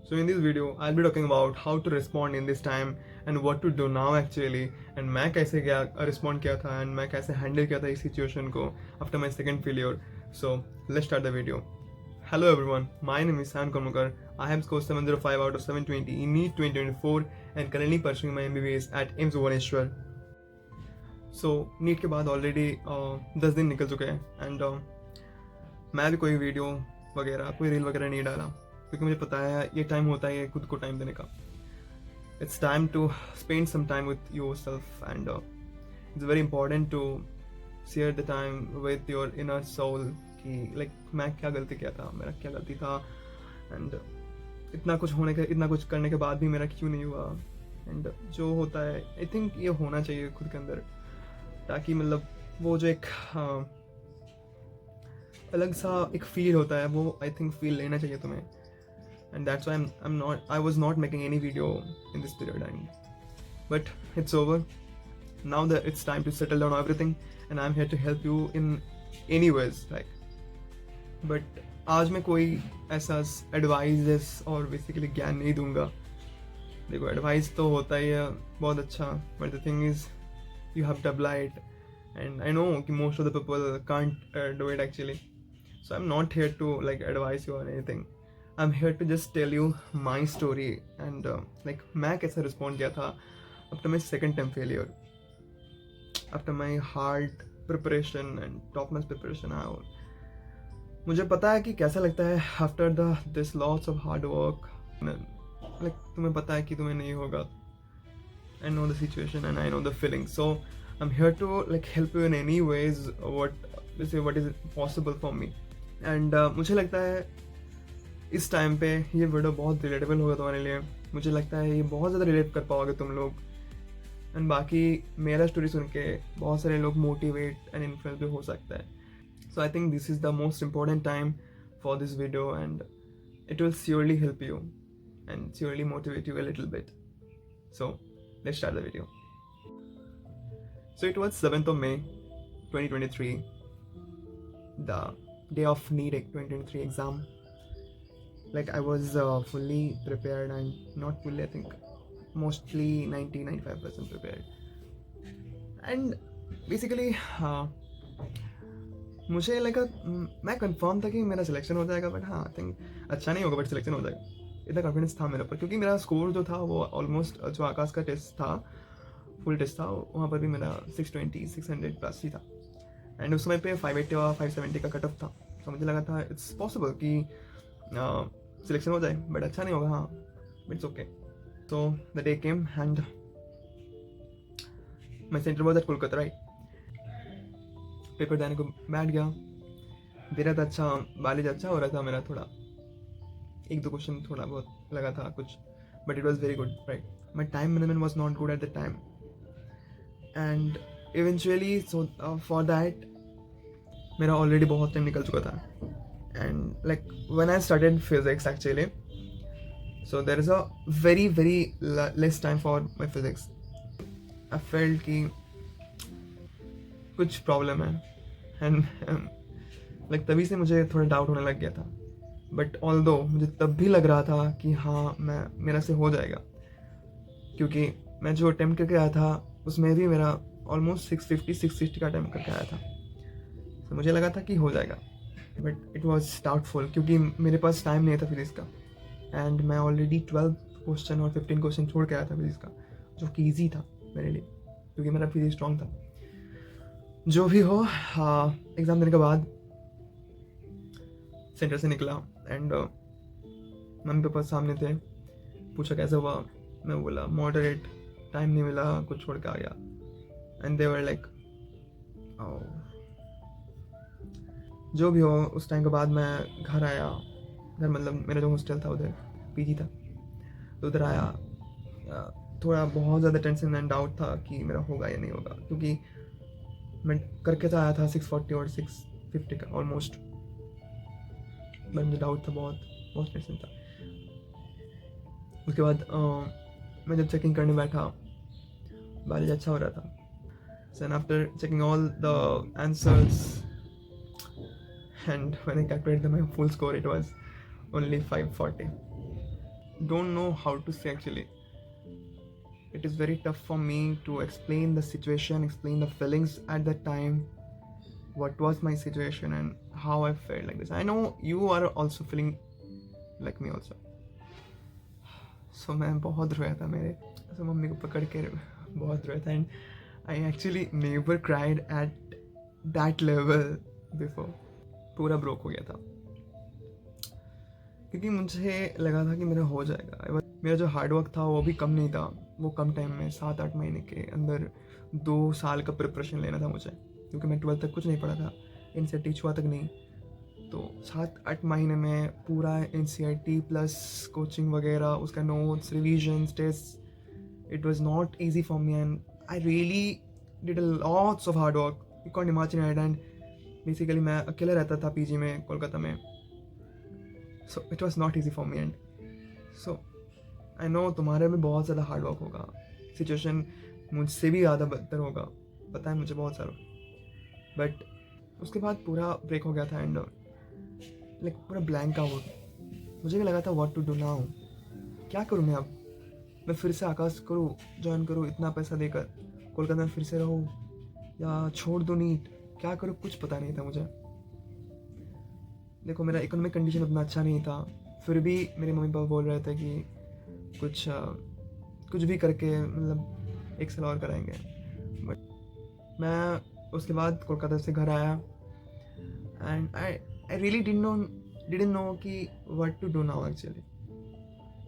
So in this video, I'll be talking about how to respond in this time and what to do now actually, and मैं कैसे क्या respond किया था and मैं कैसे handle किया था इस situation को after my second failure. So let's start the video. Hello everyone, my name is Sam Kormakar. I have scored 705 out of 720 in NEET 2024 and currently pursuing my MBBS at AIIMS Bhubaneswar. So NEET के बाद already 10 दिन निकल चुके हैं and मैं भी कोई video वगैरह कोई रील वगैरह नहीं डाला क्योंकि मुझे पता है ये टाइम होता है खुद को टाइम देने का. It's time to spend some time with yourself and it's very important to share the time with your inner soul कि like मैं क्या गलती किया था, मेरा क्या गलती था and इतना कुछ करने के बाद भी मेरा क्यों नहीं हुआ and जो होता है I think ये होना चाहिए खुद के अंदर ताकि मतलब वो जो एक अलग सा एक फील होता है वो I think फील लेना चाहिए तुम्हें. And that's why I was not making any video in this period, but it's over now that it's time to settle down everything and I'm here to help you in any ways like. But आज मैं कोई ऐसा advice और basically ज्ञान नहीं दूंगा. देखो advice तो होता ही है बहुत अच्छा, but the thing is you have to apply it and I know कि most of the people can't do it actually, so I'm not here to like advise you or anything. I'm here to just tell you my story and like मैं कैसे respond किया था after my second time failure, after my hard preparation and top notch preparation. मुझे पता है कि कैसा लगता है after this lots of hard work like तुम्हें पता है कि तुम्हें नहीं होगा. I know the situation and I know the feeling, so I'm here to like help you in any ways what is possible for me. And मुझे लगता है इस टाइम पे ये वीडियो बहुत रिलेटेबल होगा तुम्हारे लिए. मुझे लगता है ये बहुत ज़्यादा रिलेट कर पाओगे तुम लोग एंड बाकी मेरा स्टोरी सुन के बहुत सारे लोग मोटिवेट एंड इन्फ्लुएंस भी हो सकता है. So I think this is the most important time for this video and it will surely help you and surely motivate you a little bit. So let's start the video. So it was 7th of May 2023, the day of NEET 2023 exam. Like I was fully prepared and not fully, I think mostly 90-95% prepared. And basically मुझे लगा मैं confirm था कि मेरा selection हो जाएगा, but हाँ I think अच्छा नहीं होगा बट सिलेक्शन हो जाएगा. इतना कॉन्फिडेंस था मेरे ऊपर क्योंकि मेरा स्कोर जो था वो ऑलमोस्ट जो आकाश का टेस्ट था फुल टेस्ट था वहाँ पर भी मेरा 620-600 प्लस ही था एंड उस समय पे 580 और 570 का कट ऑफ था. तो मुझे लगा था इट्स पॉसिबल कि सिलेक्शन हो जाए बट अच्छा नहीं होगा. हाँ but it's okay. So the day came and my centre was at Kolkata right. Paper देने को बैठ गया, दे रहा था अच्छा, बालिज अच्छा हो रहा था मेरा. थोड़ा 1-2 क्वेश्चन थोड़ा बहुत लगा था कुछ but it was very good right. My time management was not good at the time and eventually so for that मेरा ऑलरेडी बहुत टाइम निकल चुका था. And like when I started physics actually, so there is a very less time for my physics. I felt कि कुछ problem है and like तभी से मुझे थोड़ा डाउट होने लग गया था. बट ऑल्दो मुझे तब भी लग रहा था कि हाँ मेरा से हो जाएगा क्योंकि मैं जो अटेम्प्ट करके आया था उसमें भी मेरा ऑलमोस्ट 650-660 का अटेम्प्ट करके आया था. तो मुझे लगा था कि हो जाएगा बट इट वॉज डाउटफुल क्योंकि मेरे पास टाइम नहीं था फिजिक्स का एंड मैं ऑलरेडी 12 क्वेश्चन और 15 क्वेश्चन छोड़ के आया था फिजिक्स का जो कि ईजी था मेरे लिए क्योंकि मेरा फिजिक्स स्ट्रॉन्ग था. जो भी हो एग्ज़ाम देने के बाद सेंटर से निकला एंड मम्मी पापा सामने थे. पूछा कैसा हुआ, मैं बोला मॉडरेट, टाइम नहीं मिला, कुछ छोड़ के आ गया. एंड दे वर लाइक जो भी हो. उस टाइम के बाद मैं घर आया. घर मतलब मेरा जो हॉस्टल था उधर पीजी था तो उधर आया. थोड़ा बहुत ज़्यादा टेंशन एंड डाउट था कि मेरा होगा या नहीं होगा क्योंकि मैं करके तो आया था 640 और 650 का ऑलमोस्ट, बट मुझे डाउट था, बहुत टेंशन था. उसके बाद मैं जब चेकिंग करने बैठा बारिश अच्छा हो रहा था. So and after checking all the answers and when I calculated my full score it was only 540. don't know how to say actually. It is very tough for me to explain the situation, explain the feelings at that time, what was my situation and how I felt like this. I know you are also feeling like me also. So मैं बहुत रोया था मेरे, so mummy को पकड़ के बहुत रोया था, and I actually never cried at that level before. पूरा ब्रोक हो गया था क्योंकि मुझे लगा था कि मेरा हो जाएगा. मेरा जो हार्डवर्क था वो भी कम नहीं था. वो कम टाइम में 7-8 महीने के अंदर 2 साल का प्रिपरेशन लेना था मुझे, क्योंकि मैं 12 तक कुछ नहीं पढ़ा था, NCERT छुआ तक नहीं. तो 7-8 महीने में पूरा NCERT प्लस कोचिंग वगैरह, उसका notes, revisions, test. It was not easy for me and I really did lots of hard work. You can't imagine it. And basically मैं अकेला रहता था PG में कोलकाता में. So it was not easy for me. And so I know तुम्हारे में बहुत ज़्यादा हार्ड वर्क होगा, सिचुएशन मुझसे भी ज़्यादा बदतर होगा, पता है मुझे बहुत सारा. बट उसके बाद पूरा ब्रेक हो गया था एंड लाइक पूरा ब्लैंक आउट. मुझे भी लगा था व्हाट टू डू नाउ. क्या करूँ मैं अब? मैं फिर से आकाश करूँ, ज्वाइन करूँ इतना पैसा देकर, कोलकाता में फिर से रहूँ, या छोड़ दूँ नीट? क्या करूँ कुछ पता नहीं था मुझे. देखो मेरा इकोनॉमिक कंडीशन उतना अच्छा नहीं था, फिर भी मेरे मम्मी पापा बोल रहे थे कि कुछ भी करके मतलब 1 साल और कराएंगे. बट मैं उसके बाद कोलकाता से घर आया and I really didn't know कि what to do now actually,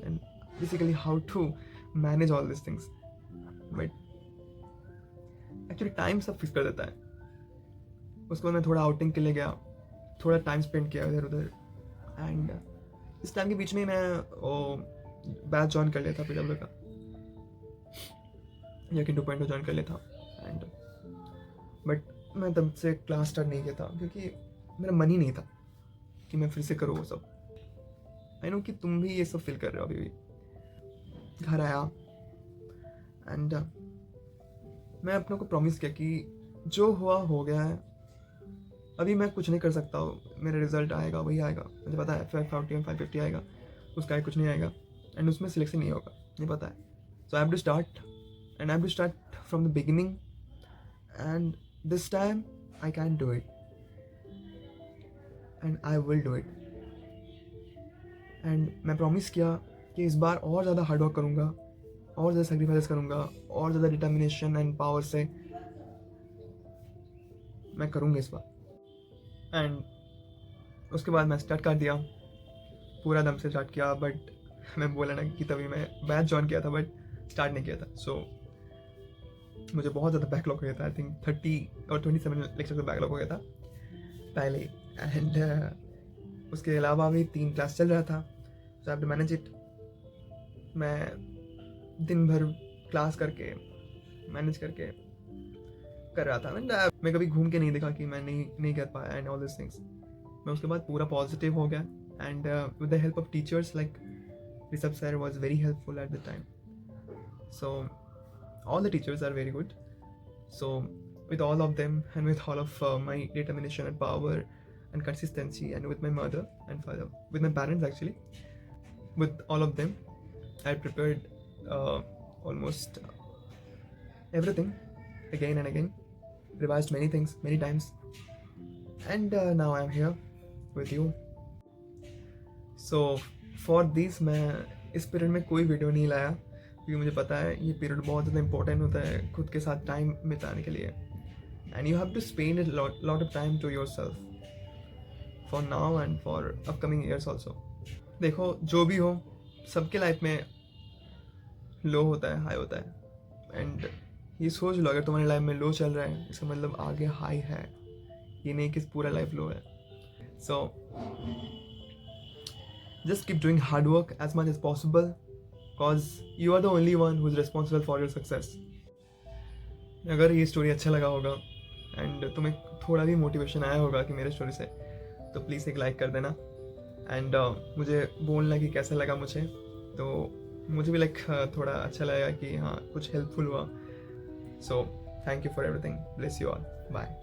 and basically how to manage all this things. But actually time सब फिक्स कर देता है. उसके बाद मैं थोड़ा आउटिंग के लिए गया, थोड़ा टाइम स्पेंड किया इधर उधर. एंड इस टाइम के बीच में मैं बैच ज्वाइन कर लिया था PW का, या कि 2.0 ज्वाइन कर लिया था. एंड बट मैं तब से क्लास स्टार्ट नहीं किया था क्योंकि मेरा मन ही नहीं था कि मैं फिर से करूँ वो सब. आई नो कि तुम भी ये सब फील कर रहे हो अभी भी. घर आया एंड मैं अपने को प्रॉमिस किया कि जो हुआ हो गया है, अभी मैं कुछ नहीं कर सकता हूँ. मेरा रिजल्ट आएगा वही आएगा, मुझे पता है 540 और 550 आएगा, उसका कुछ नहीं आएगा एंड उसमें सिलेक्शन नहीं होगा, नहीं पता है. So I have to start and I have to start from the beginning. And this time I can do it and I will do it. And मैं प्रॉमिस किया कि इस बार और ज़्यादा हार्डवर्क करूँगा, और ज़्यादा सेक्रीफाइस करूँगा, और ज़्यादा डिटर्मिनेशन एंड पावर से मैं करूँगा इस बार. एंड उसके बाद मैं स्टार्ट कर दिया, पूरा दम से स्टार्ट किया. बट मैं बोला ना कि तभी मैं बैच ज्वाइन किया था बट स्टार्ट नहीं किया था. सो मुझे बहुत ज़्यादा बैकलॉग हो गया था. आई थिंक 30 और 27 लेक्चर का बैकलॉग हो गया था पहले. एंड उसके अलावा भी 3 क्लास चल रहा था. So I have to manage it. मैं दिन भर क्लास करके मैनेज करके कर रहा था. मैं कभी घूम के नहीं देखा कि मैं नहीं कर पाया एंड ऑल दिस थिंग्स. मैं उसके बाद पूरा पॉजिटिव हो गया. And with the help of teachers like Rishabh sir was very helpful at the time. So all the teachers are very good. So with all of them and with all of my determination and power and consistency, and with my mother and father, with my parents actually, with all of them, I prepared almost everything again and again, revised many things many times, and now I am here with you. So for this मैं इस period में कोई video नहीं लाया क्योंकि मुझे पता है ये पीरियड बहुत ज़्यादा इंपॉर्टेंट होता है खुद के साथ टाइम बिताने के लिए. And you have to spend a lot of time to yourself for now and for upcoming years also. देखो जो भी हो, सबके लाइफ में लो होता है, हाई होता है. एंड ये सोच लो, अगर तुम्हारी लाइफ में लो चल रहा है इसका मतलब आगे हाई है, ये नहीं कि पूरा लाइफ लो है. सो just keep doing hard work as much as possible, because you are the only one who is responsible for your success. अगर ये स्टोरी अच्छा लगा होगा एंड तुम्हें थोड़ा भी मोटिवेशन आया होगा कि मेरे स्टोरी से, तो प्लीज़ एक लाइक कर देना. एंड मुझे बोलना कि कैसा लगा मुझे, तो मुझे भी लाइक थोड़ा अच्छा लगेगा कि हाँ कुछ हेल्पफुल हुआ. So thank you for everything. Bless you all. Bye.